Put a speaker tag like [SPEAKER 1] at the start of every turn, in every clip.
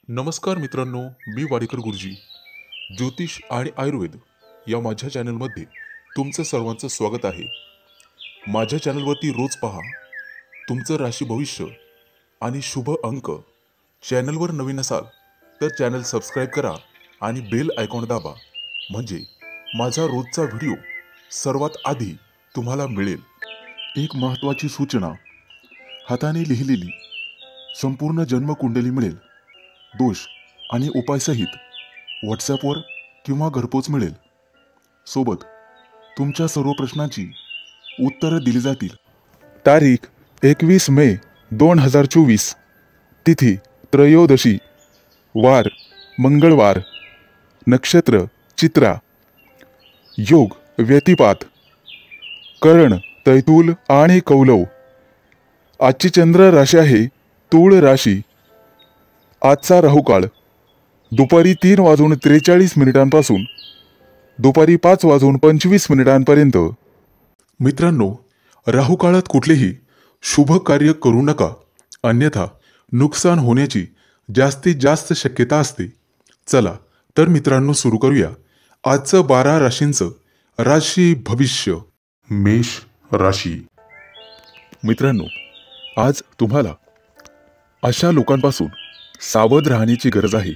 [SPEAKER 1] नमस्कार मित्रांनो, मी वाडेकर गुरुजी. ज्योतिष आणि आयुर्वेद या माझ्या चॅनलमध्ये तुमचं सर्वांचं स्वागत आहे. माझ्या चॅनलवरती रोज पहा तुमचं राशी भविष्य आणि शुभ अंक. चॅनलवर नवीन असाल तर चॅनल सबस्क्राईब करा आणि बेल आयकॉन दाबा, म्हणजे माझा रोजचा व्हिडिओ सर्वात आधी तुम्हाला मिळेल. एक महत्त्वाची सूचना: हाताने लिहिलेली संपूर्ण जन्मकुंडली मिळेल. दोष आणि उपायसहित व्हॉट्सॲपवर किंवा घरपोच मिळेल. सोबत तुमच्या सर्व प्रश्नांची उत्तरं दिली जातील. तारीख 21 मे 2024. तिथी त्रयोदशी. वार मंगळवार. नक्षत्र चित्रा. योग व्यतिपात. करण तैतूल आणि कौलव. आजची चंद्र राशी आहे तूळ राशी. आजचा राहुकाळ दुपारी 3:43 दुपारी 5:25 मित्रांनो, राहुकाळात कुठलेही शुभ कार्य करू नका, अन्यथा नुकसान होण्याची जास्तीत जास्त शक्यता असते. चला तर मित्रांनो, सुरू करूया आजचं 12 राशींचं राशी भविष्य. मेष राशी. मित्रांनो, आज तुम्हाला अशा लोकांपासून सावध राहण्याची गरज आहे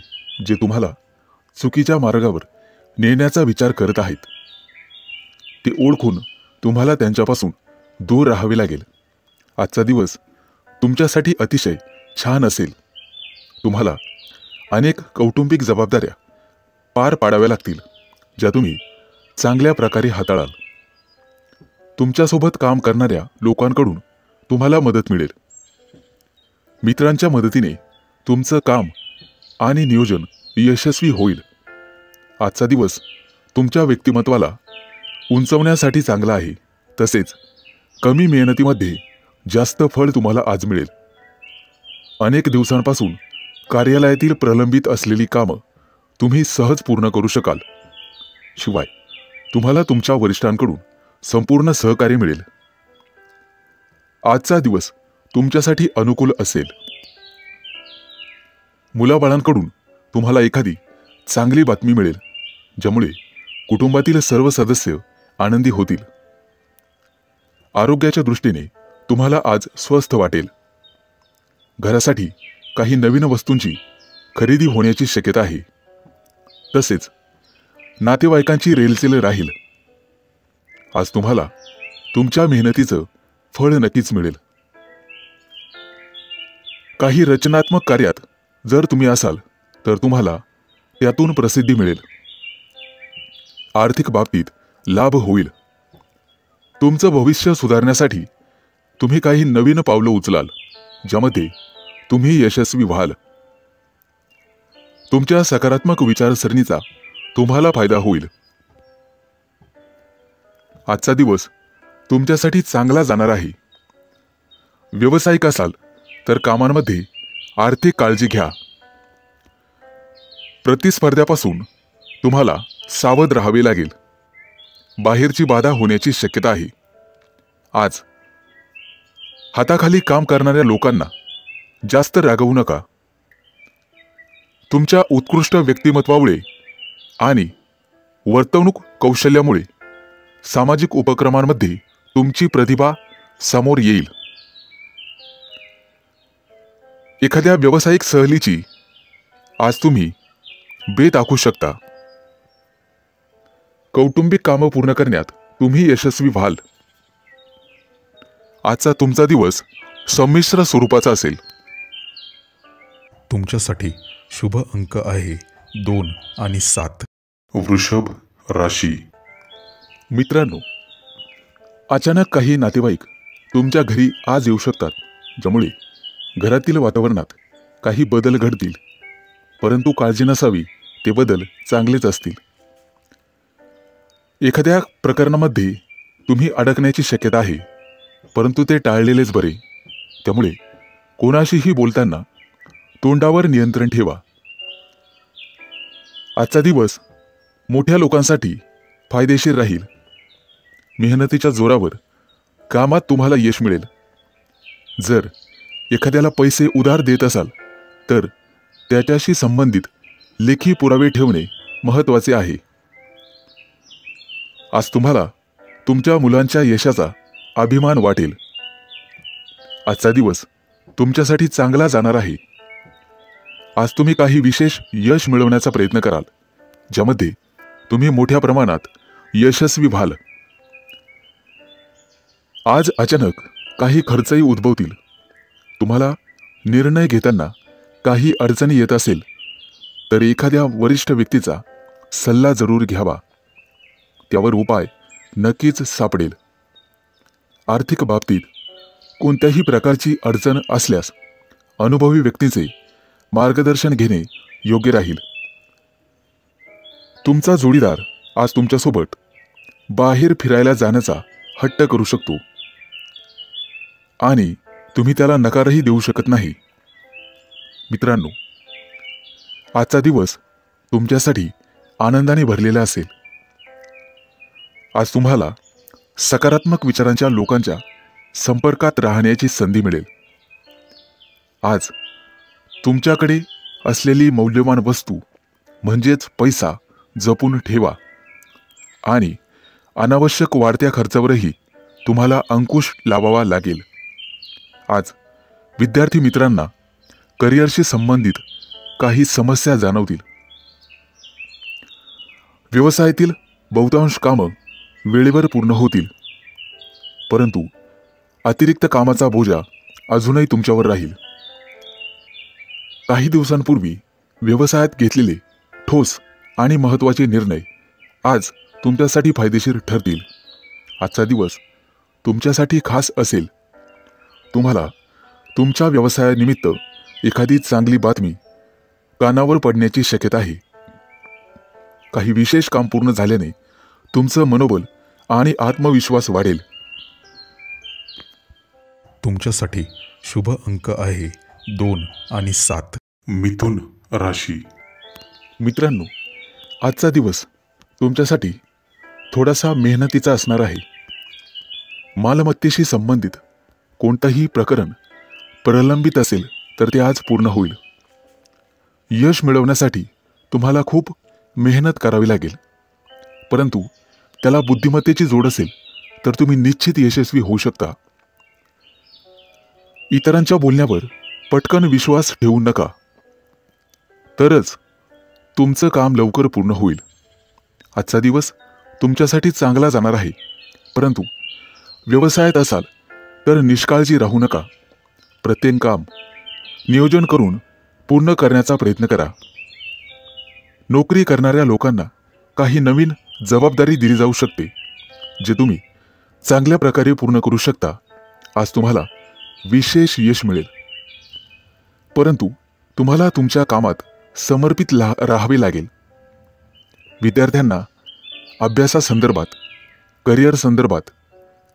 [SPEAKER 1] जे तुम्हाला चुकीच्या मार्गावर नेण्याचा विचार करत आहेत. ते ओळखून तुम्हाला त्यांच्यापासून दूर राहावे लागेल. आजचा दिवस तुमच्यासाठी अतिशय छान असेल. तुम्हाला अनेक कौटुंबिक जबाबदाऱ्या पार पाडाव्या लागतील, ज्या तुम्ही चांगल्या प्रकारे हाताळाल. तुमच्यासोबत काम करणाऱ्या लोकांकडून तुम्हाला मदत मिळेल. मित्रांच्या मदतीने तुमचं काम आणि नियोजन यशस्वी होईल. आजचा दिवस तुमच्या व्यक्तिमत्वाला उंचवण्यासाठी चांगला आहे. तसेच कमी मेहनतीमध्ये जास्त फळ तुम्हाला आज मिळेल. अनेक दिवसांपासून कार्यालयातील प्रलंबित असलेली कामं तुम्ही सहज पूर्ण करू शकाल. शिवाय तुम्हाला तुमच्या वरिष्ठांकडून संपूर्ण सहकार्य मिळेल. आजचा दिवस तुमच्यासाठी अनुकूल असेल. मुलाबाळांकडून तुम्हाला एखादी चांगली बातमी मिळेल, ज्यामुळे कुटुंबातील सर्व सदस्य आनंदी होतील. आरोग्याच्या दृष्टीने तुम्हाला आज स्वस्थ वाटेल. घरासाठी काही नवीन वस्तूंची खरेदी होण्याची शक्यता आहे. तसेच नातेवाईकांची रेलचेल राहील. आज तुम्हाला तुमच्या मेहनतीचं फळ नक्कीच मिळेल. काही रचनात्मक कार्यात जर तुम्ही असाल तर तुम्हाला त्यातून प्रसिद्धी मिळेल. आर्थिक बाबतीत लाभ होईल. तुमचं भविष्य सुधारण्यासाठी तुम्ही काही नवीन पावलं उचलाल, ज्यामध्ये तुम्ही यशस्वी व्हाल. तुमच्या सकारात्मक विचारसरणीचा तुम्हाला फायदा होईल. आजचा दिवस तुमच्यासाठी चांगला जाणार आहे. व्यावसायिक असाल तर कामांमध्ये आर्थिक काळजी घ्या. प्रतिस्पर्ध्यापासून तुम्हाला सावध राहावे लागेल. बाहेरची बाधा होण्याची शक्यता आहे. आज हाताखाली काम करणाऱ्या लोकांना जास्त रागवू नका. तुमच्या उत्कृष्ट व्यक्तिमत्वामुळे आणि वर्तवणूक कौशल्यामुळे सामाजिक उपक्रमांमध्ये तुमची प्रतिभा समोर येईल. एखाद्या व्यावसायिक सहलीची आज तुम्ही बेत आखू शकता. कौटुंबिक कामं पूर्ण करण्यात तुम्ही यशस्वी व्हाल. आजचा तुमचा दिवस संमिश्र स्वरूपाचा असेल.
[SPEAKER 2] तुमच्यासाठी शुभ अंक आहे 2 आणि 7.
[SPEAKER 1] वृषभ राशी. मित्रांनो, अचानक काही नातेवाईक तुमच्या घरी आज येऊ शकतात, ज्यामुळे घरातील वातावरणात काही बदल घडतील. परंतु काळजी नसावी, ते बदल चांगलेच असतील. एखाद्या प्रकरणामध्ये तुम्ही अडकण्याची शक्यता आहे, परंतु ते टाळलेलेच बरे. त्यामुळे कोणाशीही बोलताना तोंडावर नियंत्रण ठेवा. आजचा दिवस मोठ्या लोकांसाठी फायदेशीर राहील. मेहनतीच्या जोरावर कामात तुम्हाला यश मिळेल. जर एखाद्याला पैसे उधार देत असाल तर त्याच्याशी संबंधित लेखी पुरावे ठेवणे महत्त्वाचे आहे. आज तुम्हाला तुमच्या मुलांच्या यशाचा अभिमान वाटेल. आजचा दिवस तुमच्यासाठी चांगला जाणार आहे. आज तुम्ही काही विशेष यश मिळवण्याचा प्रयत्न कराल, ज्यामध्ये तुम्ही मोठ्या प्रमाणात यशस्वी व्हाल. आज अचानक काही खर्चही उद्भवतील. तुम्हाला निर्णय घेताना काही अडचणी येत असेल तर एखाद्या वरिष्ठ व्यक्तीचा सल्ला जरूर घ्यावा. त्यावर उपाय नक्कीच सापडेल. आर्थिक बाबतीत कोणत्याही प्रकारची अडचण असल्यास अनुभवी व्यक्तीचे मार्गदर्शन घेणे योग्य राहील. तुमचा जोडीदार आज तुमच्यासोबत बाहेर फिरायला जाण्याचा हट्ट करू शकतो आणि तुम्ही त्याला नकारही देऊ शकत नाही. मित्रांनो, आजचा दिवस तुमच्यासाठी आनंदाने भरलेला असेल. आज तुम्हाला सकारात्मक विचारांच्या लोकांच्या संपर्कात राहण्याची संधी मिळेल. आज तुमच्याकडे असलेली मौल्यवान वस्तू म्हणजेच पैसा जपून ठेवा आणि अनावश्यक वाढत्या खर्चावरही तुम्हाला अंकुश लावावा लागेल. आज विद्यार्थी मित्रांना करिअरशी संबंधित काही समस्या जाणवतील. व्यवसायातील बहुतांश कामं वेळेवर पूर्ण होतील, परंतु अतिरिक्त कामाचा बोजा अजूनही तुमच्यावर राहील. काही दिवसांपूर्वी व्यवसायात घेतलेले ठोस आणि महत्त्वाचे निर्णय आज तुमच्यासाठी फायदेशीर ठरतील. आजचा दिवस तुमच्यासाठी खास असेल. तुम्हाला तुमच्या व्यवसायानिमित्त एखादी चांगली बातमी कानावर पडण्याची शक्यता आहे. काही विशेष काम पूर्ण झाल्याने तुमचं मनोबल आणि आत्मविश्वास वाढेल.
[SPEAKER 2] तुमच्यासाठी शुभ अंक आहे 2 आणि 7.
[SPEAKER 1] मिथुन राशी. मित्रांनो, आजचा दिवस तुमच्यासाठी थोडासा मेहनतीचा असणार आहे. मालमत्तेशी संबंधित कोणतंही प्रकरण प्रलंबित असेल तर ते आज पूर्ण होईल. यश मिळवण्यासाठी तुम्हाला खूप मेहनत करावी लागेल, परंतु त्याला बुद्धिमत्तेची जोड असेल तर तुम्ही निश्चित यशस्वी होऊ शकता. इतरांच्या बोलण्यावर पटकन विश्वास ठेवू नका, तरच तुमचं काम लवकर पूर्ण होईल. आजचा दिवस तुमच्यासाठी चांगला जाणार आहे, परंतु व्यवसायात असाल तर निष्काळजी राहू नका. प्रत्येक काम नियोजन करून पूर्ण करण्याचा प्रयत्न करा. नोकरी करणाऱ्या लोकांना काही नवीन जबाबदारी दिली जाऊ शकते, जे तुम्ही चांगल्या प्रकारे पूर्ण करू शकता. आज तुम्हाला विशेष यश मिळेल, परंतु तुम्हाला तुमच्या कामात समर्पित राहावे लागेल. विद्यार्थ्यांना अभ्यासासंदर्भात, करिअर संदर्भात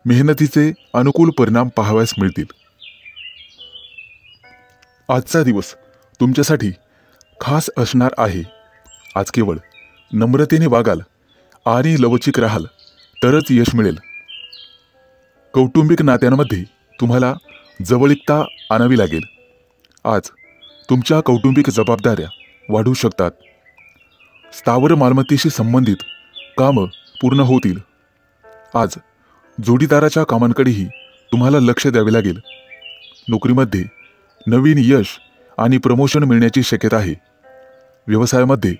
[SPEAKER 1] मेहनतीचे अनुकूल परिणाम पाहावयास मिळतील. आजचा दिवस तुमच्यासाठी खास असणार आहे. आज केवळ नम्रतेने वागाल आणि लवचिक राहाल तरच यश मिळेल. कौटुंबिक नात्यांमध्ये तुम्हाला जवळीकता आणावी लागेल. आज तुमच्या कौटुंबिक जबाबदाऱ्या वाढू शकतात. स्थावर मालमत्तेशी संबंधित कामं पूर्ण होतील. आज जोडीदाराच्या कामांकडेही तुम्हाला लक्ष द्यावे लागेल. नोकरीमध्ये नवीन यश आणि प्रमोशन मिळण्याची शक्यता आहे. व्यवसायामध्ये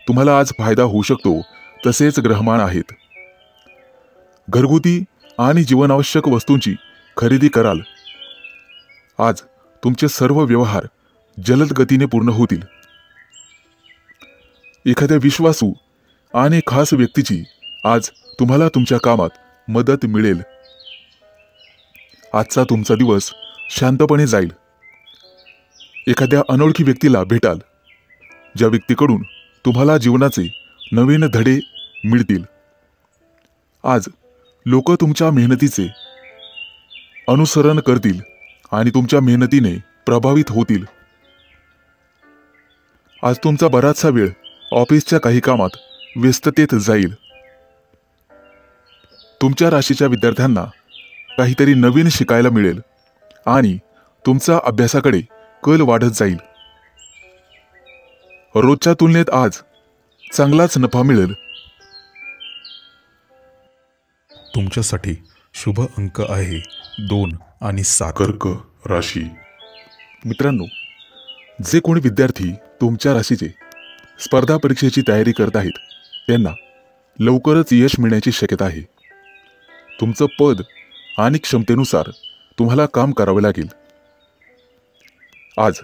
[SPEAKER 1] तुम्हाला आज फायदा होऊ शकतो. तसेच ग्रहमान आहेत. घरगुती आणि जीवनावश्यक वस्तूंची खरेदी कराल. आज तुमचे सर्व व्यवहार जलद गतीने पूर्ण होतील. एखाद्या विश्वासू आणि खास व्यक्तीची आज तुम्हाला तुमच्या कामात मदत मिळेल. आजचा तुमचा दिवस शांतपणे जाईल. एखाद्या अनोळखी व्यक्तीला भेटाल, ज्या व्यक्तीकडून तुम्हाला जीवनाचे नवीन धडे मिळतील. आज लोक तुमच्या मेहनतीचे अनुसरण करतील आणि तुमच्या मेहनतीने प्रभावित होतील. आज तुमचा बराचसा वेळ ऑफिसच्या काही कामात व्यस्ततेत जाईल. तुमच्या राशीच्या विद्यार्थ्यांना काहीतरी नवीन शिकायला मिळेल आणि तुमचा अभ्यासाकडे कल वाढत जाईल. रोजच्या तुलनेत आज चांगलाच नफा मिळेल.
[SPEAKER 2] तुमच्यासाठी शुभ अंक आहे 2 आणि 7.
[SPEAKER 1] कर्क राशी. मित्रांनो, जे कोणी विद्यार्थी तुमच्या राशीचे स्पर्धा परीक्षेची तयारी करत आहेत त्यांना लवकरच यश मिळण्याची शक्यता आहे. तुमचं पद आणि क्षमतेनुसार तुम्हाला काम करावे लागेल. आज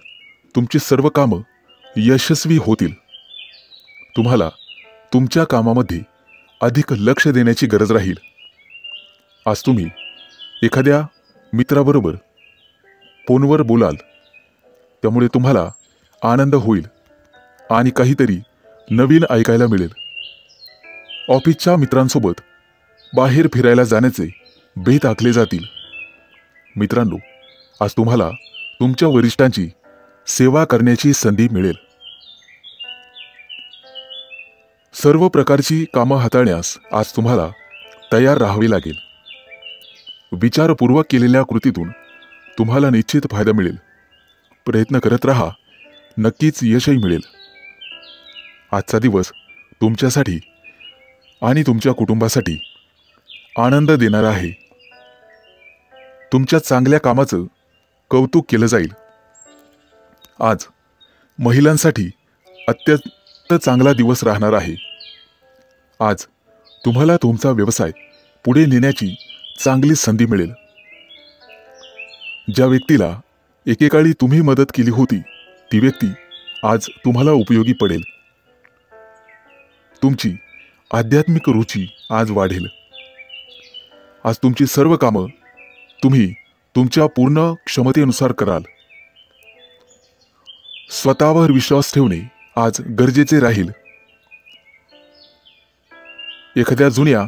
[SPEAKER 1] तुमची सर्व कामं यशस्वी होतील. तुम्हाला तुमच्या कामामध्ये अधिक लक्ष देण्याची गरज राहील. आज तुम्ही एखाद्या मित्राबरोबर फोनवर बोलाल, त्यामुळे तुम्हाला आनंद होईल आणि काहीतरी नवीन ऐकायला मिळेल. ऑफिसच्या मित्रांसोबत बाहेर फिरायला जाण्याचे बेत आखले जातील. मित्रांनो, आज तुम्हाला तुमच्या वरिष्ठांची सेवा करण्याची संधी मिळेल. सर्व प्रकारची कामं हाताळण्यास आज तुम्हाला तयार राहावे लागेल. विचारपूर्वक केलेल्या कृतीतून तुम्हाला निश्चित फायदा मिळेल. प्रयत्न करत राहा, नक्कीच यशही मिळेल. आजचा दिवस तुमच्यासाठी आणि तुमच्या कुटुंबासाठी आनंद देणारा आहे. तुमच्या चांगल्या कामाचं कौतुक केलं जाईल. आज महिलांसाठी अत्यंत चांगला दिवस राहणार आहे. आज तुम्हाला तुमचा व्यवसाय पुढे नेण्याची चांगली संधी मिळेल. ज्या व्यक्तीला एकेकाळी तुम्ही मदत केली होती ती व्यक्ती आज तुम्हाला उपयोगी पडेल. तुमची आध्यात्मिक रुची आज वाढेल. आज तुमची सर्व कामं तुम्ही तुमच्या पूर्ण क्षमतेनुसार कराल. स्वतःवर विश्वास ठेवणे आज गरजेचे राहील. एखाद्या जुन्या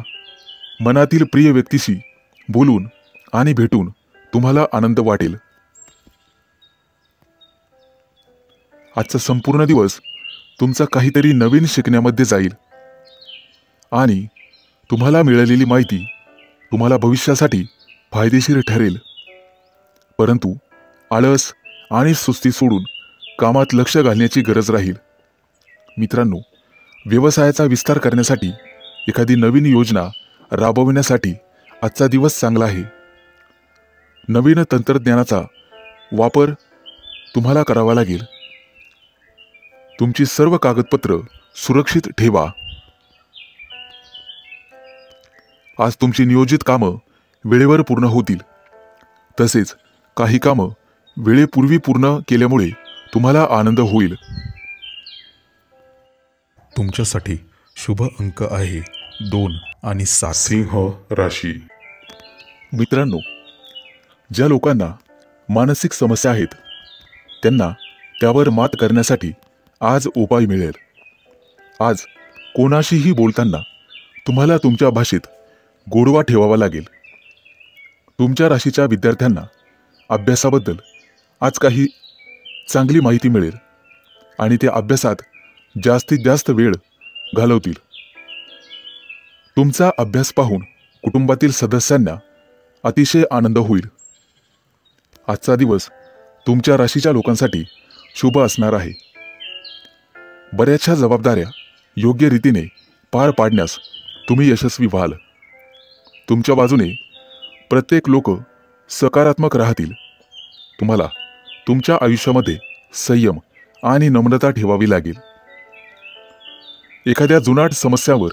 [SPEAKER 1] मनातील प्रिय व्यक्तीशी बोलून आणि भेटून तुम्हाला आनंद वाटेल. आजचा संपूर्ण दिवस तुमचा काहीतरी नवीन शिकण्यामध्ये जाईल आणि तुम्हाला मिळालेली माहिती तुम्हाला भविष्यासाठी फायदेशीर ठरेल. परंतु आळस आणि सुस्ती सोडून कामात लक्ष घालण्याची गरज राहील. मित्रांनो, व्यवसायाचा विस्तार करण्यासाठी एखादी नवीन योजना राबविण्यासाठी आजचा दिवस चांगला आहे. नवीन तंत्रज्ञानाचा वापर तुम्हाला करावा लागेल. तुमची सर्व कागदपत्र सुरक्षित ठेवा. आज तुमची नियोजित कामं वेळेवर पूर्ण होतील. तसेच काही कामं वेळेपूर्वी पूर्ण केल्यामुळे तुम्हाला आनंद होईल.
[SPEAKER 2] तुमच्यासाठी शुभ अंक आहे 2 आणि 7.
[SPEAKER 1] सिंह राशी. मित्रांनो, ज्या लोकांना मानसिक समस्या आहेत त्यांना त्यावर मात करण्यासाठी आज उपाय मिळेल. आज कोणाशीही बोलताना तुम्हाला तुमच्या भाषेत गोडवा ठेवावा लागेल. तुमच्या राशीच्या विद्यार्थ्यांना अभ्यासाबद्दल आज काही चांगली माहिती मिळेल आणि ते अभ्यासात जास्तीत जास्त वेळ घालवतील. तुमचा अभ्यास पाहून कुटुंबातील सदस्यांना अतिशय आनंद होईल. आजचा दिवस तुमच्या राशीच्या लोकांसाठी शुभ असणार आहे. बऱ्याचशा जबाबदाऱ्या योग्य रीतीने पार पाडण्यास तुम्ही यशस्वी व्हाल. तुमच्या बाजूने प्रत्येक लोक सकारात्मक राहतील. तुम्हाला तुमच्या आयुष्यामध्ये संयम आणि नम्रता ठेवावी लागेल. एखाद्या जुनाट समस्यावर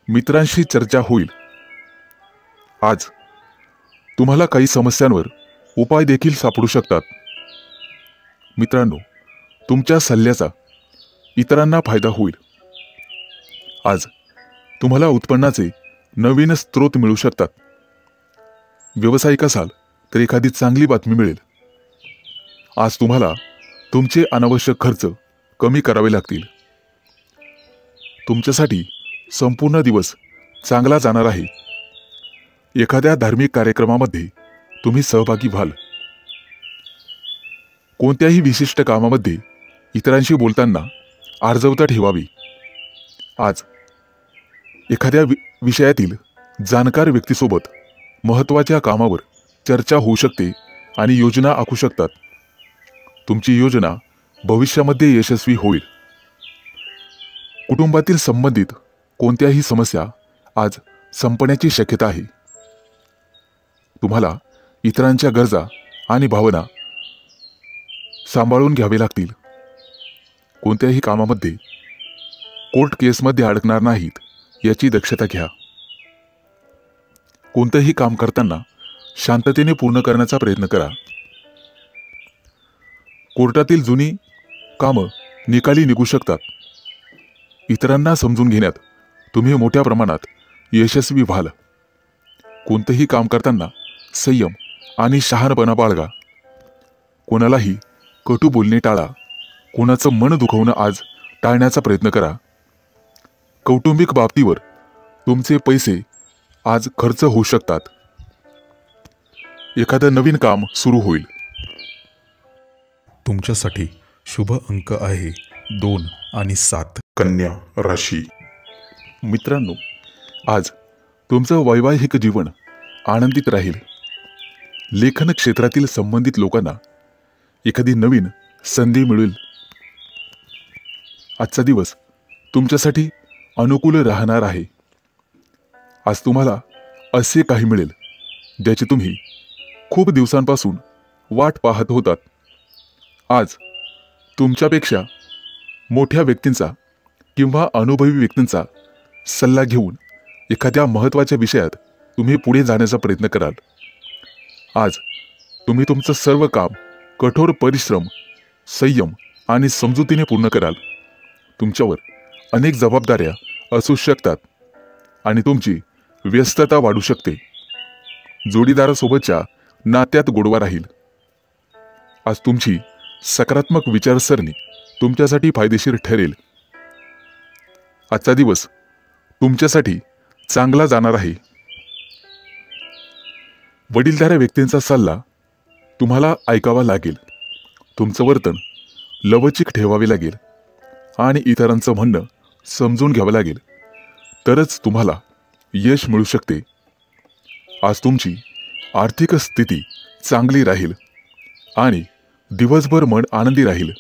[SPEAKER 1] मित्रांशी चर्चा होईल. आज तुम्हाला काही समस्यांवर उपाय देखील सापडू शकतात. मित्रांनो, तुमच्या सल्ल्याचा इतरांना फायदा होईल. आज तुम्हाला उत्पन्नाचे नवीन स्रोत मिळू शकतात. व्यावसायिक असाल तर एखादी चांगली बातमी मिळेल. आज तुम्हाला तुमचे अनावश्यक खर्च कमी करावे लागतील. तुमच्यासाठी संपूर्ण दिवस चांगला जाणार आहे. एखाद्या धार्मिक कार्यक्रमामध्ये तुम्ही सहभागी व्हाल. कोणत्याही विशिष्ट कामामध्ये इतरांशी बोलताना आर्जवता ठेवावी. आज एखाद्या विषयातील जाणकार व्यक्तीसोबत महत्त्वाच्या कामावर चर्चा होऊ शकते आणि योजना आखू शकतात. तुमची योजना भविष्यामध्ये यशस्वी होईल. कुटुंबातील संबंधित कोणत्याही समस्या आज संपण्याची शक्यता आहे. तुम्हाला इतरांच्या गरजा आणि भावना सांभाळून घ्यावे लागतील. कोणत्याही कामामध्ये कोर्ट केसमध्ये अडकणार नाहीत याची दक्षता घ्या. कोणतेही काम करताना शांततेने पूर्ण करण्याचा प्रयत्न करा. कोर्टातील जुनी कामं निकाली निघू शकतात. इतरांना समजून घेण्यात तुम्ही मोठ्या प्रमाणात यशस्वी व्हाल. कोणतेही काम करताना संयम आणि शहाणपणा बाळगा. कोणालाही कटू बोलणे टाळा. कोणाचं मन दुखवणं आज टाळण्याचा प्रयत्न करा. कौटुंबिक बाबतीवर तुमचे पैसे आज खर्च होऊ शकतात. एखादं नवीन काम सुरू होईल.
[SPEAKER 2] तुमच्यासाठी शुभ अंक आहे 2 आणि 7.
[SPEAKER 1] कन्या राशी. मित्रांनो, आज तुमचं वैवाहिक जीवन आनंदित राहील. लेखन क्षेत्रातील संबंधित लोकांना एखादी नवीन संधी मिळेल. आजचा दिवस तुमच्यासाठी अनुकूल राहणार आहे. आज तुम्हाला असे काही मिळेल ज्याची तुम्ही खूप दिवसांपासून वाट पाहत होतात. आज तुमच्यापेक्षा मोठ्या व्यक्तींचा किंवा अनुभवी व्यक्तींचा सल्ला घेऊन एखाद्या महत्त्वाच्या विषयात तुम्ही पुढे जाण्याचा प्रयत्न कराल. आज तुम्ही तुमचं सर्व काम कठोर परिश्रम, संयम आणि समजुतीने पूर्ण कराल. तुमच्यावर अनेक जबाबदाऱ्या असू शकतात आणि तुमची व्यस्तता वाढू शकते. जोडीदारासोबतच्या नात्यात गोडवा राहील. आज तुमची सकारात्मक विचारसरणी तुमच्यासाठी फायदेशीर ठरेल. आजचा दिवस तुमच्यासाठी चांगला जाणार आहे. वडीलधाऱ्या व्यक्तींचा सल्ला तुम्हाला ऐकावा लागेल. तुमचं वर्तन लवचिक ठेवावे लागेल आणि इतरांचं म्हणणं समजून घ्यावं लागेल, तरच तुम्हाला यश मिळू शकते. आज तुमची आर्थिक स्थिती चांगली राहील आणि दिवसभर मन आनंदी राहील.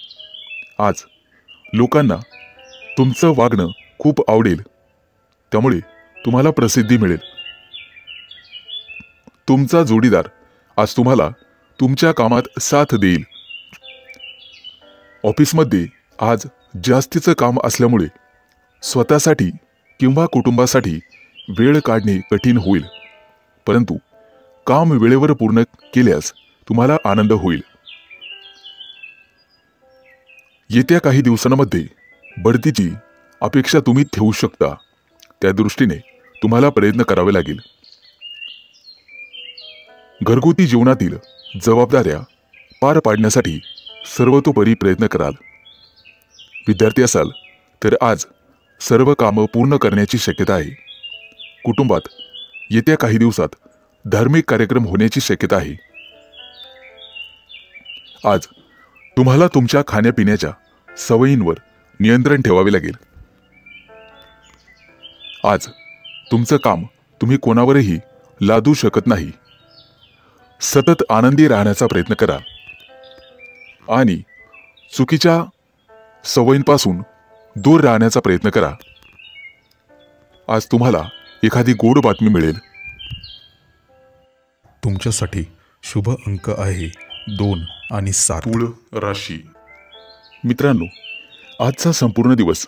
[SPEAKER 1] आज लोकांना तुमचं वागणं खूप आवडेल, त्यामुळे तुम्हाला प्रसिद्धी मिळेल. तुमचा जोडीदार आज तुम्हाला तुमच्या कामात साथ देईल. ऑफिसमध्ये आज जास्तीचं काम असल्यामुळे स्वतःसाठी किंवा कुटुंबासाठी वेळ काढणे कठीण होईल, परंतु काम वेळेवर पूर्ण केल्यास तुम्हाला आनंद होईल. येत्या काही दिवसांमध्ये बढतीची अपेक्षा तुम्ही ठेवू शकता. त्या दृष्टीने तुम्हाला प्रयत्न करावे लागेल. घरगुती जीवनातील जबाबदाऱ्या पार पाडण्यासाठी सर्वतोपरी प्रयत्न कराल. विद्यार्थी असाल तर आज सर्व कामं पूर्ण करण्याची शक्यता आहे. कुटुंबात येत्या काही दिवसात धार्मिक कार्यक्रम होण्याची शक्यता आहे. आज तुम्हाला तुमच्या खाण्यापिण्याच्या सवयींवर नियंत्रण ठेवावे लागेल. आज तुमचं काम तुम्ही कोणावरही लादू शकत नाही. सतत आनंदी राहण्याचा प्रयत्न करा आणि चुकीच्या सवयींपासून दूर राहण्याचा प्रयत्न करा. आज तुम्हाला एखादी गोड बातमी मिळेल.
[SPEAKER 2] तुमच्यासाठी शुभ अंक आहे 2 आणि 7.
[SPEAKER 1] तुळ राशी. मित्रांनो, आजचा संपूर्ण दिवस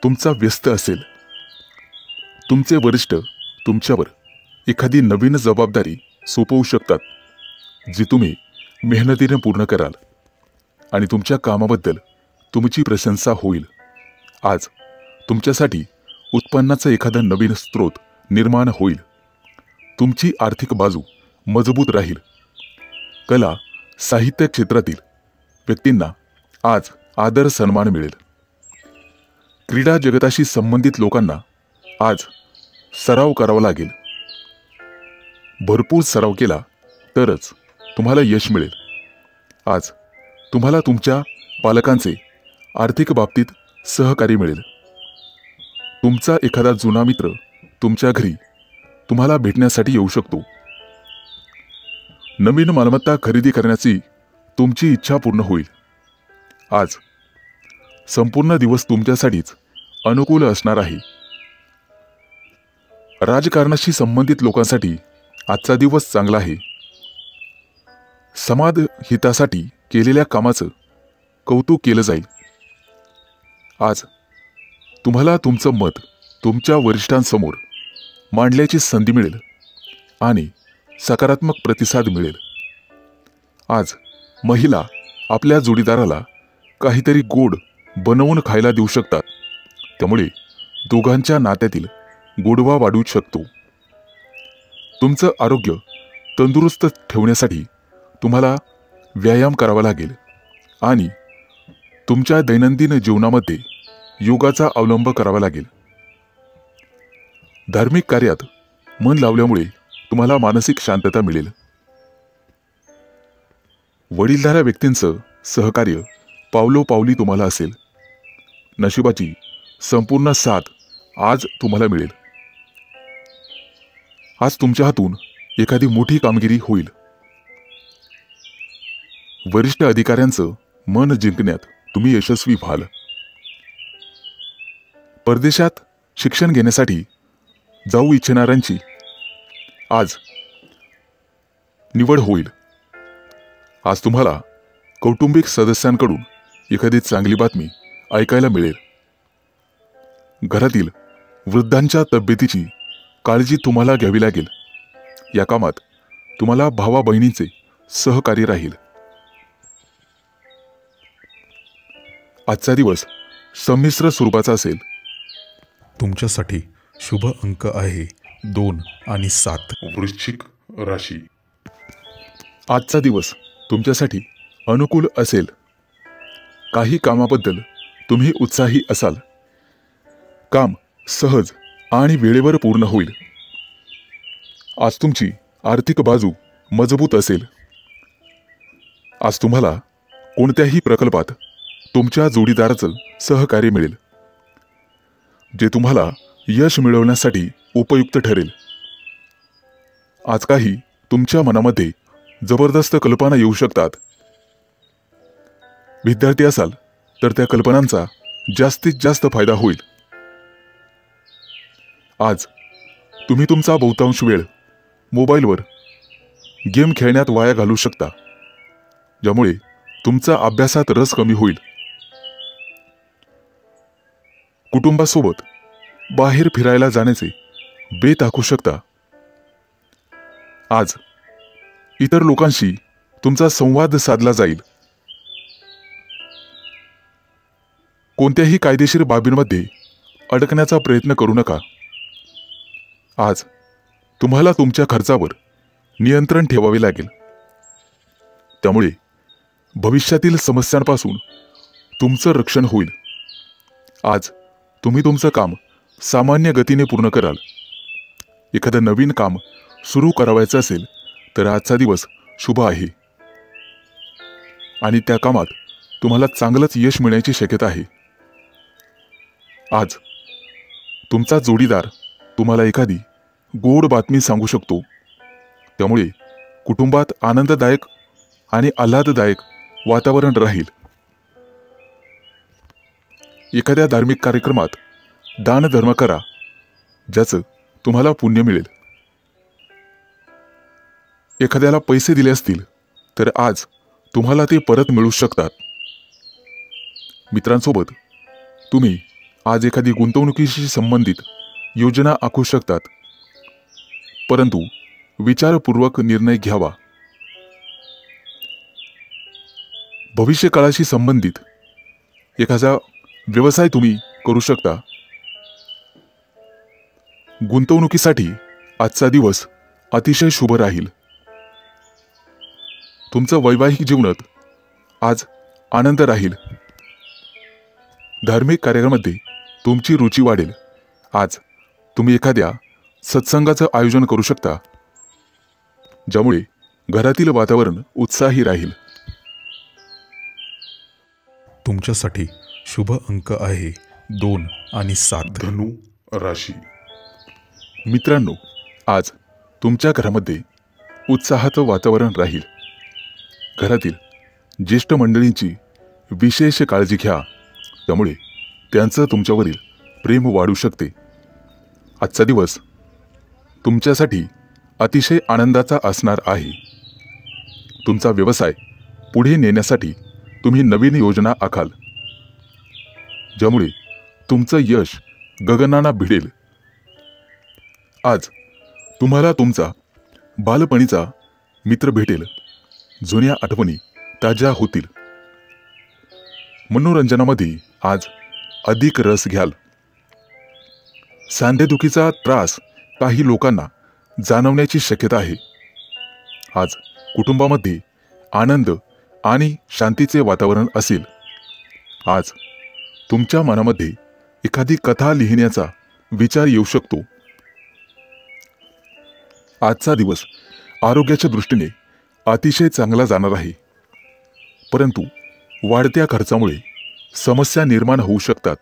[SPEAKER 1] तुमचा व्यस्त असेल. तुमचे वरिष्ठ तुमच्यावर एखादी नवीन जबाबदारी सोपवू शकतात, जी तुम्ही मेहनतीने पूर्ण कराल आणि तुमच्या कामाबद्दल तुमची प्रशंसा होईल. आज तुमच्यासाठी उत्पन्नाचा एखादा नवीन स्रोत निर्माण होईल. तुमची आर्थिक बाजू मजबूत राहील. कला साहित्य क्षेत्रातील व्यक्तींना आज आदर सन्मान मिळेल. क्रीडा जगताशी संबंधित लोकांना आज सराव करावा लागेल. भरपूर सराव केला तरच तुम्हाला यश मिळेल. आज तुम्हाला तुमच्या पालकांचे आर्थिक बाबतीत सहकार्य मिळेल. तुमचा एखादा जुना मित्र तुमच्या घरी तुम्हाला भेटण्यासाठी येऊ शकतो. नवीन मालमत्ता खरेदी करण्याची तुमची इच्छा पूर्ण होईल. आज संपूर्ण दिवस तुमच्यासाठीच अनुकूल असणार आहे. राजकारणाशी संबंधित लोकांसाठी आजचा दिवस चांगला आहे. समाज हितासाठी केलेल्या कामाचं कौतुक केलं जाईल. आज तुम्हाला तुमचं मत तुमच्या वरिष्ठांसमोर मांडल्याची संधी मिळेल आणि सकारात्मक प्रतिसाद मिळेल. आज महिला आपल्या जोडीदाराला काहीतरी गोड बनवून खायला देऊ शकतात. त्यामुळे दोघांच्या नात्यातील गोडवा वाढू शकतो. तुमचं आरोग्य तंदुरुस्त ठेवण्यासाठी तुम्हाला व्यायाम करावा लागेल आणि तुमच्या दैनंदिन जीवनामध्ये योगाचा अवलंब करावा लागेल. धार्मिक कार्यात मन लावल्यामुळे तुम्हाला मानसिक शांतता मिळेल. वडीलधाऱ्या व्यक्तींचं सहकार्य पावलोपावली तुम्हाला असेल. नशिबाची संपूर्ण साथ आज तुम्हाला मिळेल. आज तुमच्या हातून एखादी मोठी कामगिरी होईल. वरिष्ठ अधिकाऱ्यांचं मन जिंकण्यात तुम्ही यशस्वी व्हाल. परदेशात शिक्षण घेण्यासाठी जाऊ इच्छिणाऱ्यांची आज निवड होईल. आज तुम्हाला कौटुंबिक सदस्यांकडून एखादी चांगली बातमी ऐकायला मिळेल. घरातील वृद्धांच्या तब्येतीची काळजी तुम्हाला घ्यावी लागेल. या कामात तुम्हाला भावा बहिणींचे सहकार्य राहील. आजचा दिवस संमिश्र स्वरूपाचा असेल.
[SPEAKER 2] तुमच्यासाठी शुभ अंक आहे 2 आणि 7.
[SPEAKER 1] वृश्चिक राशी. आजचा दिवस तुमच्यासाठी अनुकूल असेल. काही कामाबद्दल तुम्ही उत्साही असाल. काम सहज आणि वेळेवर पूर्ण होईल. आज तुमची आर्थिक बाजू मजबूत असेल. आज तुम्हाला कोणत्याही प्रकल्पात तुमच्या जोडीदाराचं सहकार्य मिळेल, जे तुम्हाला यश मिळवण्यासाठी उपयुक्त ठरेल. आज काही तुमच्या मनामध्ये जबरदस्त कल्पना येऊ शकतात. विद्यार्थी असाल तर त्या कल्पनांचा जास्तीत जास्त फायदा होईल. आज तुम्ही तुमचा बहुतांश वेळ मोबाईलवर गेम खेळण्यात वाया घालू शकता, ज्यामुळे तुमचा अभ्यासात रस कमी होईल. कुटुंबासोबत बाहेर फिरायला जाण्याचे बेत आखू शकता. आज इतर लोकांशी तुमचा संवाद साधला जाईल. कोणत्याही कायदेशीर बाबींमध्ये अडकण्याचा प्रयत्न करू नका. आज तुम्हाला तुमच्या खर्चावर नियंत्रण ठेवावे लागेल. त्यामुळे भविष्यातील समस्यांपासून तुमचं रक्षण होईल. आज तुम्ही तुमचं काम सामान्य गतीने पूर्ण कराल. एखादं नवीन काम सुरू करावायचं असेल तर आजचा दिवस शुभ आहे आणि त्या कामात तुम्हाला चांगलंच यश मिळण्याची शक्यता आहे. आज तुमचा जोडीदार तुम्हाला एखादी गोड बातमी सांगू शकतो. त्यामुळे कुटुंबात आनंददायक आणि आल्हाददायक वातावरण राहील. एखाद्या धार्मिक कार्यक्रमात दानधर्म करा, ज्याचं तुम्हाला पुण्य मिळेल. एखाद्याला पैसे दिले असतील तर आज तुम्हाला ते परत मिळू शकतात. मित्रांसोबत तुम्ही आज एखादी गुंतवणुकीशी संबंधित योजना आखू शकतात, परंतु विचारपूर्वक निर्णय घ्यावा. भविष्यकाळाशी संबंधित एखादा व्यवसाय तुम्ही करू शकता. गुंतवणुकीसाठी आजचा दिवस अतिशय शुभ राहील. तुमचं वैवाहिक जीवनात आज आनंद राहील. धार्मिक कार्यामध्ये तुमची रुची वाढेल. आज तुम्ही एखाद्या सत्संगाचं आयोजन करू शकता, ज्यामुळे घरातील वातावरण उत्साही राहील.
[SPEAKER 2] तुमच्यासाठी शुभ अंक आहे 2 आणि 7.
[SPEAKER 1] धनु राशी. मित्रांनो, आज तुमच्या घरामध्ये उत्साहाचं वातावरण राहील. घरातील ज्येष्ठ मंडळींची विशेष काळजी घ्या, त्यामुळे त्यांचं तुमच्यावरील प्रेम वाढू शकते. आजचा दिवस तुमच्यासाठी अतिशय आनंदाचा असणार आहे. तुमचा व्यवसाय पुढे नेण्यासाठी तुम्ही नवीन योजना आखाल, ज्यामुळे तुमचं यश गगनाला भिडेल. आज तुम्हाला तुमचा बालपणीचा मित्र भेटेल. जुन्या आठवणी ताज्या होतील. मनोरंजनामध्ये आज अधिक रस घ्याल. सांधेदुखीचा त्रास काही लोकांना जाणवण्याची शक्यता आहे. आज कुटुंबामध्ये आनंद आणि शांतीचे वातावरण असेल. आज तुमच्या मनामध्ये एखादी कथा लिहिण्याचा विचार येऊ शकतो. आजचा दिवस आरोग्याच्या दृष्टीने अतिशय चांगला जाणार आहे, परंतु वाढत्या खर्चामुळे समस्या निर्माण होऊ शकतात.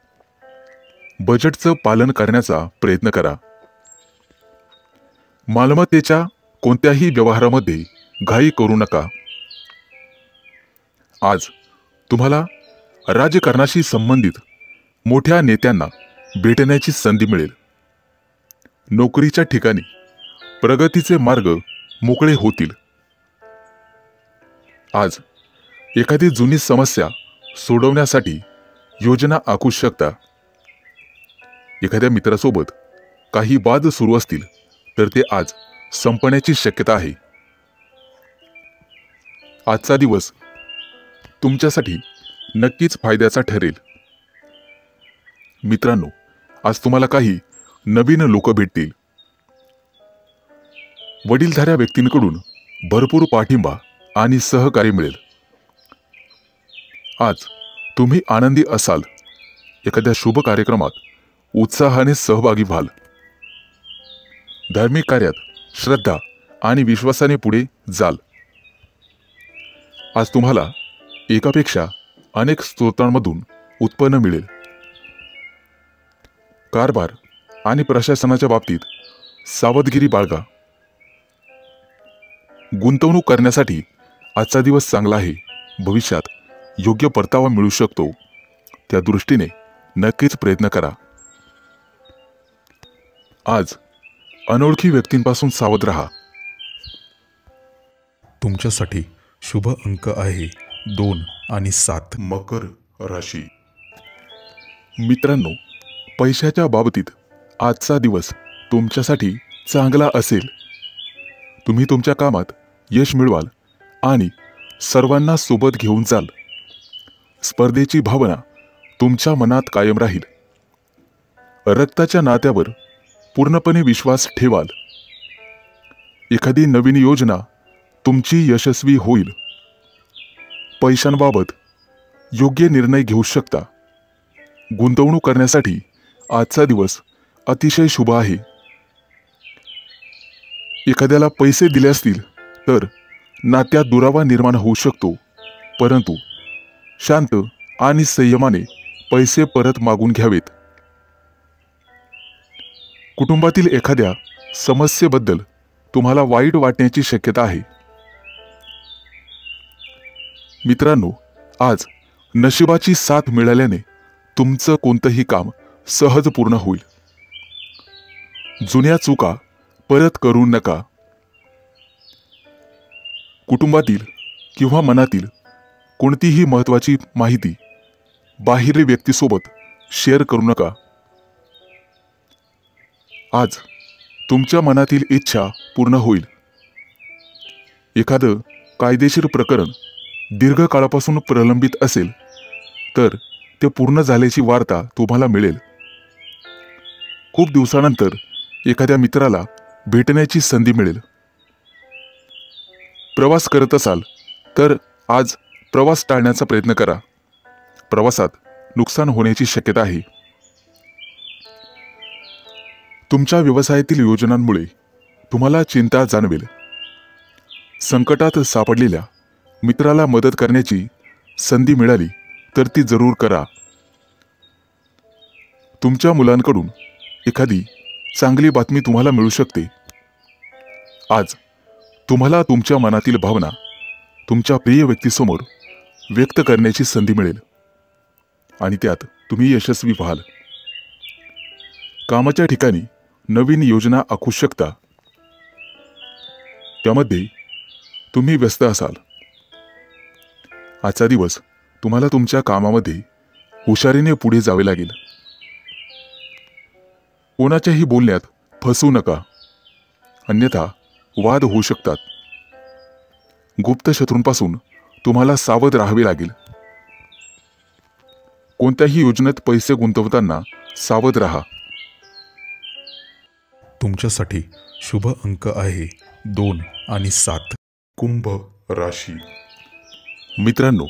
[SPEAKER 1] बजेटचं पालन करण्याचा प्रयत्न करा. मालमत्तेच्या कोणत्याही व्यवहारामध्ये घाई करू नका. आज तुम्हाला राजकारणाशी संबंधित मोठ्या नेत्यांना भेटण्याची संधी मिळेल. नोकरीच्या ठिकाणी प्रगतीचे मार्ग मोकळे होतील. आज एखादी जुनी समस्या सोडवण्यासाठी योजना आखू शकता. एखाद्या मित्रासोबत काही वाद सुरू असतील तर ते आज संपण्याची शक्यता आहे. आजचा दिवस तुमच्यासाठी नक्कीच फायद्याचा ठरेल. मित्रांनो, आज तुम्हाला काही नवीन लोक भेटतील. वडीलधाऱ्या व्यक्तींकडून भरपूर पाठिंबा आणि सहकार्य मिळेल. आज तुम्ही आनंदी असाल. एखाद्या शुभ कार्यक्रमात उत्साहाने सहभागी व्हाल. धार्मिक कार्यात श्रद्धा आणि विश्वासाने पुढे जाल. आज तुम्हाला एकापेक्षा अनेक स्रोतांमधून उत्पन्न मिळेल. कारभार आणि प्रशासनाच्या बाबतीत सावधगिरी बाळगा. गुंतवणूक करण्यासाठी आजचा दिवस चांगला आहे. भविष्यात योग्य परतावा मिळू शकतो. त्या दृष्टीने नक्कीच प्रयत्न करा. आज अनोळखी व्यक्तींपासून सावध राहा.
[SPEAKER 2] तुमच्यासाठी शुभ अंक आहे 2 आणि 7.
[SPEAKER 1] मकर राशी. मित्रांनो, पैशाच्या बाबतीत आजचा दिवस तुमच्यासाठी चांगला असेल. तुम्ही तुमच्या कामात यश मिळवाल आणि सर्वांना सोबत घेऊन जाल. स्पर्धेची भावना तुमच्या मनात कायम राहील. रक्ताच्या नात्यावर पूर्णपणे विश्वास ठेवाल. एखादी नवीन योजना तुमची यशस्वी होईल. पैशांबाबत योग्य निर्णय घेऊ शकता. गुंतवणूक करण्यासाठी आजचा दिवस अतिशय शुभ आहे. एखाद्याला पैसे दिले असतील तर नात्यात दुरावा निर्माण होऊ शकतो, परंतु शांत आणि संयमाने पैसे परत मागून घ्यावेत. कुटुंबातील एखाद्या समस्येबद्दल तुम्हाला वाईट वाटण्याची शक्यता आहे. मित्रांनो, आज नशिबाची साथ मिळाल्याने तुमचं कोणतंही काम सहज पूर्ण होईल. जुन्या चुका परत करू नका. कुटुंबातील किंवा मनातील कोणतीही महत्त्वाची माहिती बाहेरील व्यक्तीसोबत शेअर करू नका. आज तुमच्या मनातील इच्छा पूर्ण होईल. एखादं कायदेशीर प्रकरण दीर्घकाळापासून प्रलंबित असेल तर ते पूर्ण झाल्याची वार्ता तुम्हाला मिळेल. खूप दिवसानंतर एखाद्या मित्राला भेटण्याची संधी मिळेल. प्रवास करत असाल तर आज प्रवास टाळण्याचा प्रयत्न करा. प्रवासात नुकसान होण्याची शक्यता आहे. तुमच्या व्यवसायातील योजनांमुळे तुम्हाला चिंता जाणवेल. संकटात सापडलेल्या मित्राला मदत करण्याची संधी मिळाली तर ती जरूर करा. तुमच्या मुलांकडून एखादी चांगली बातमी तुम्हाला मिळू शकते. आज तुम्हाला तुमच्या मनातील भावना तुमच्या प्रिय व्यक्तीसमोर व्यक्त करण्याची संधी मिळेल आणि त्यात तुम्ही यशस्वी व्हाल. कामाच्या ठिकाणी नवीन योजना आखू शकता, त्यामध्ये तुम्ही व्यस्त असाल. आजचा दिवस तुम्हाला तुमच्या कामामध्ये हुशारीने पुढे जावे लागेल. कोणाच्याही बोलण्यात फसू नका, अन्यथा वाद होऊ शकतात. गुप्त शत्रूंपासून तुम्हाला सावध राहावे लागेल. कोणत्याही योजनेत पैसे गुंतवताना सावध राहा.
[SPEAKER 2] तुमच्यासाठी शुभ अंक आहे 2 आणि 7.
[SPEAKER 1] कुंभ राशी. मित्रांनो,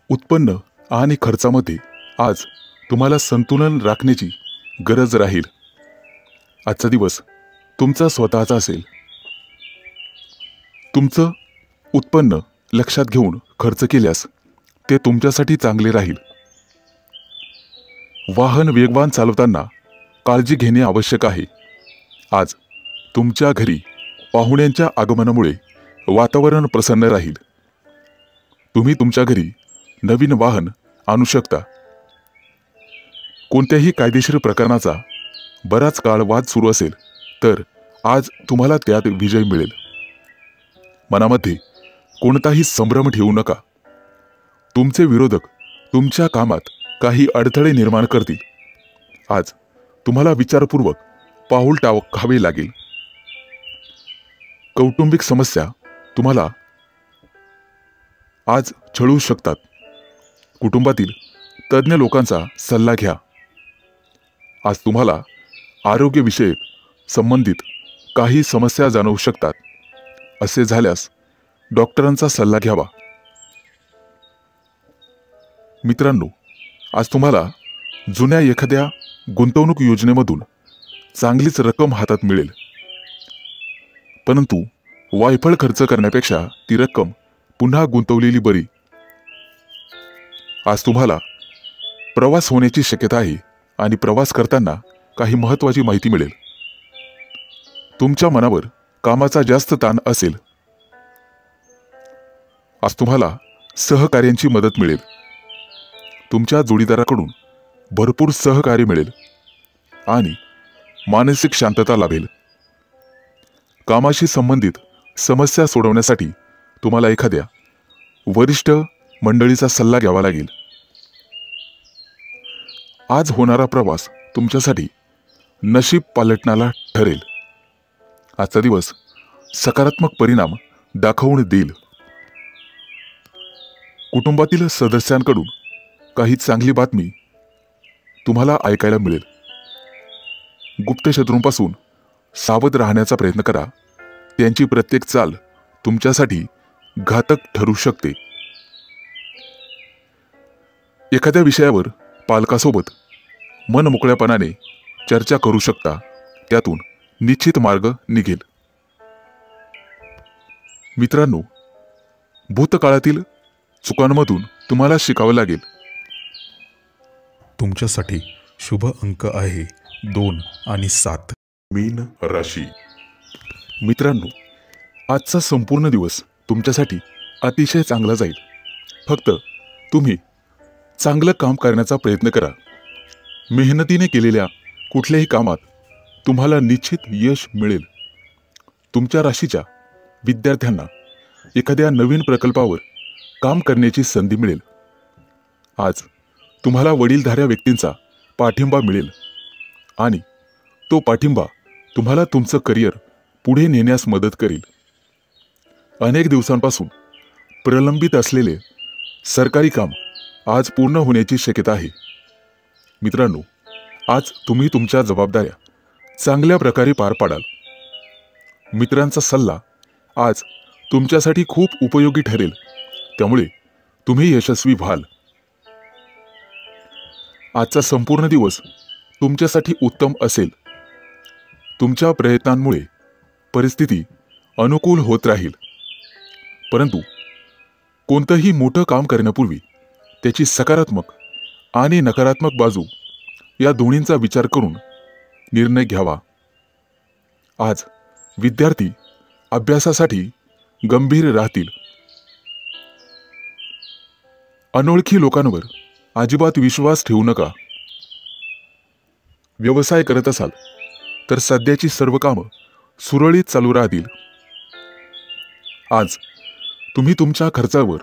[SPEAKER 1] उत्पन्न आणि खर्चामध्ये आज तुम्हाला संतुलन राखण्याची गरज राहील. आजचा दिवस तुमचा स्वतःचा असेल. तुमचं उत्पन्न लक्षात घेऊन खर्च केल्यास ते तुमच्यासाठी चांगले राहील. वाहन वेगवान चालवताना काळजी घेणे आवश्यक आहे. आज तुमच्या घरी पाहुण्यांच्या आगमनामुळे वातावरण प्रसन्न राहील. तुम्ही तुमच्या घरी नवीन वाहन आणू शकता. कोणत्याही कायदेशीर प्रकरणाचा बराच काळ वाद सुरू असेल तर आज तुम्हाला त्यात विजय मिळेल. मनामध्ये कोणताही संभ्रम ठेवू नका. तुमचे विरोधक तुमच्या कामात काही अडथळे निर्माण करतील. आज तुम्हाला विचारपूर्वक पाऊल टाकावे लागेल. कौटुंबिक समस्या तुम्हाला आज छळू शकतात. कुटुंबातील तज्ज्ञ लोकांचा सल्ला घ्या. आज तुम्हाला आरोग्यविषयक संबंधित काही समस्या जाणवू शकतात. असे झाल्यास डॉक्टरांचा सल्ला घ्यावा. मित्रांनो, आज तुम्हाला जुन्या एखाद्या गुंतवणूक योजनेमधून चांगलीच रक्कम हातात मिळेल. परंतु वायफळ खर्च करण्यापेक्षा ती रक्कम पुन्हा गुंतवलेली बरी. आज तुम्हाला प्रवास होण्याची शक्यता आहे आणि प्रवास करताना काही महत्त्वाची माहिती मिळेल. तुमच्या मनावर कामाचा जास्त ताण असेल. आज तुम्हाला सहकार्यांची मदत मिळेल. तुमच्या जोडीदाराकडून भरपूर सहकार्य मिळेल आणि मानसिक शांतता लाभेल. कामाशी संबंधित समस्या सोडवण्यासाठी तुम्हाला एखाद्या वरिष्ठ मंडळीचा सल्ला घ्यावा लागेल. आज होणारा प्रवास तुमच्यासाठी नशीब पालटणारा ठरेल. आजचा दिवस सकारात्मक परिणाम दाखवून देईल. कुटुंबातील सदस्यांकडून काही चांगली बातमी तुम्हाला ऐकायला मिळेल. गुप्त शत्रूंपासून सावध राहण्याचा प्रयत्न करा. त्यांची प्रत्येक चाल तुमच्यासाठी घातक ठरू शकते. एखाद्या विषयावर पालकासोबत मन मोकळ्यापणाने चर्चा करू शकता. त्यातून निश्चित मार्ग निघेल. मित्रांनो, भूतकाळातील चुकांमधून तुम्हाला शिकावं लागेल.
[SPEAKER 2] तुमच्यासाठी शुभ अंक आहे 2 आणि 7.
[SPEAKER 1] मीन राशी. मित्रांनो, आजचा संपूर्ण दिवस तुमच्यासाठी अतिशय चांगला जाईल. फक्त तुम्ही चांगलं काम करण्याचा प्रयत्न करा. मेहनतीने केलेल्या कुठल्याही कामात तुम्हाला निश्चित यश मिळेल. तुमच्या राशीच्या विद्यार्थ्यांना एखाद्या नवीन प्रकल्पावर काम करण्याची संधी मिळेल. आज तुम्हाला वडीलधाऱ्या व्यक्तींचा पाठिंबा मिळेल आणि तो पाठिंबा तुम्हाला तुमचं करिअर पुढे नेण्यास मदत करेल. अनेक दिवसांपासून प्रलंबित असलेले सरकारी काम आज पूर्ण होण्याची शक्यता आहे. मित्रांनो, आज तुम्ही तुमच्या जबाबदाऱ्या चांगल्या प्रकारे पार पाडाल. मित्रांचा सल्ला आज तुमच्यासाठी खूप उपयोगी ठरेल. त्यामुळे तुम्ही यशस्वी व्हाल. आजचा संपूर्ण दिवस तुमच्यासाठी उत्तम असेल. तुमच्या प्रयत्नांमुळे परिस्थिती अनुकूल होत राहील. परंतु कोणतंही मोठं काम करण्यापूर्वी त्याची सकारात्मक आणि नकारात्मक बाजू या दोन्हींचा विचार करून निर्णय घ्यावा. आज विद्यार्थी अभ्यासासाठी गंभीर राहतील. अनोळखी लोकांवर अजिबात विश्वास ठेवू नका. व्यवसाय करत असाल तर सध्याची सर्व कामं सुरळीत चालू राहतील. आज तुम्ही तुमच्या खर्चावर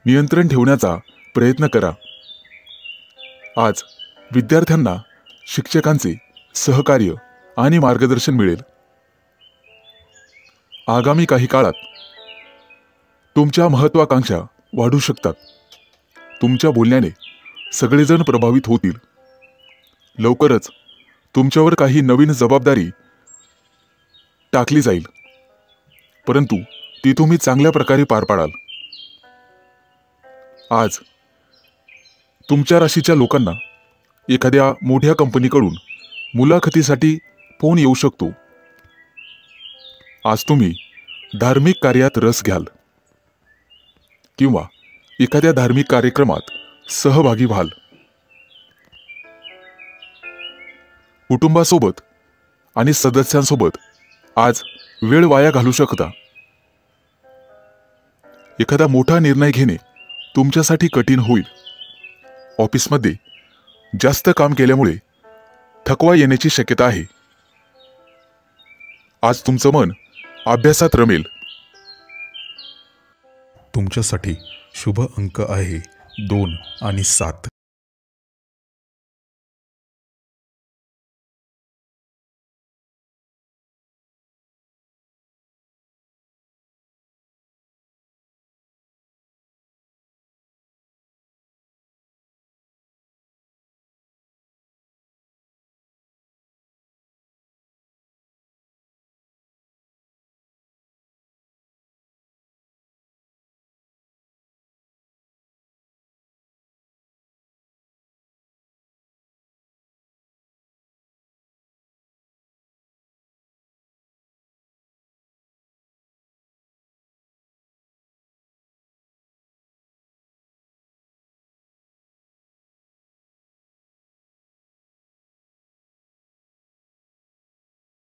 [SPEAKER 1] नियंत्रण ठेवण्याचा प्रयत्न करा. आज विद्यार्थ्यांना शिक्षकांचे सहकार्य आणि मार्गदर्शन मिळेल. आगामी काही काळात तुमच्या महत्त्वाकांक्षा वाढू शकतात. तुमच्या बोलण्याने सगळेजण प्रभावित होतील. लवकरच तुमच्यावर काही नवीन जबाबदारी टाकली जाईल, परंतु ती तुम्ही चांगल्या प्रकारे पार पाडाल. आज तुमच्या राशीच्या लोकांना एखाद्या मोठ्या कंपनीकडून मुलाखतीसाठी फोन येऊ शकतो. आज तुम्ही धार्मिक कार्यात रस घ्याल किंवा एखाद्या धार्मिक कार्यक्रमात सहभागी व्हाल. कुटुंबासोबत आणि सदस्यांसोबत आज वेळ वाया घालू शकता. एखादा मोठा निर्णय घेणे तुमच्यासाठी कठीण होईल. ऑफिसमध्ये जास्त काम केल्यामुळे थकवा येण्याची शक्यता आहे. आज तुमचं मन अभ्यासात रमेल.
[SPEAKER 2] तुमच्यासाठी शुभ अंक आहे 2 आणि 7.